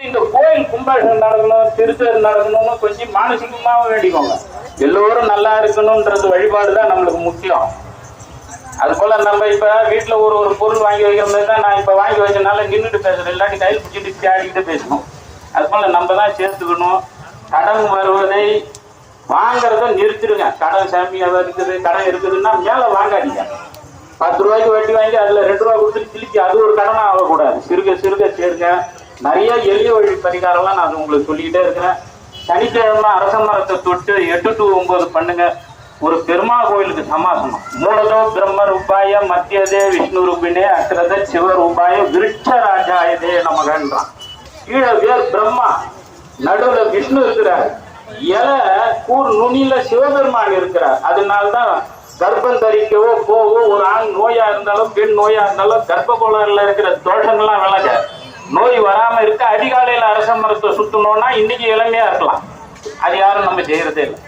இந்த கோயில் கும்பாபிஷேகம் நடக்கணும், திருத்தேர் நடக்கணும்னு கொஞ்சம் மானசிகமாகவும் வேண்டிக்கோங்க. எல்லோரும் நல்லா இருக்கணும்ன்றது வழிபாடுதான் நம்மளுக்கு முக்கியம். அது போல நம்ம இப்ப வீட்டுல ஒரு பொருள் வாங்கி வைக்கிற மாதிரி தான் நான் இப்ப வாங்கி வச்சனால நின்றுட்டு பேசுறேன், இல்லாட்டி கையில் பிடிச்சிட்டு தேடிக்கிட்டு பேசணும். அது போல நம்ம தான் சேர்த்துக்கணும். கடன் வருவதை வாங்கறத நிறுத்திடுங்க. கடன் சாமி இருக்குது, கடன் இருக்குதுன்னா மேல வாங்காதீங்க. 10 ரூபாய்க்கு வட்டி வாங்கி அதுல 2 ரூபா கொடுத்துட்டு திருப்பி அது ஒரு கடனா ஆகக்கூடாது. சிறுக சிறுக சேருங்க. நிறைய எளிய வழி பரிகாரம்லாம் நான் உங்களுக்கு சொல்லிக்கிட்டே இருக்கிறேன். சனிக்கிழமை அரச மரத்தை தொட்டு 8 to 9 பண்ணுங்க. ஒரு பெருமாள் கோயிலுக்கு சமாசனம். மூலதோ பிரம்ம ரூபாய மத்தியதே விஷ்ணு ரூபினே அக்ரத சிவ ரூபாய விருட்சராஜாயதே நமகன்றான். கீழே வேர் பிரம்மா, நடுவுல விஷ்ணு இருக்கிறார், இலை கூர் நுனியில சிவபெருமான் இருக்கிறார். அதனால்தான் கர்ப்பம் தரிக்கவோ போவோ ஒரு ஆண் நோயா இருந்தாலும் பெண் நோயா இருந்தாலும் கர்ப்ப கோளாறுல இருக்கிற தோஷங்கள்லாம் விலக, நோய் வராம இருக்க அதிகாலையில அரச மரத்தை சுத்தணும்னா இன்னைக்கு இளமையா இருக்கலாம். அது யாரும் நம்ம செய்யறதே இல்லை.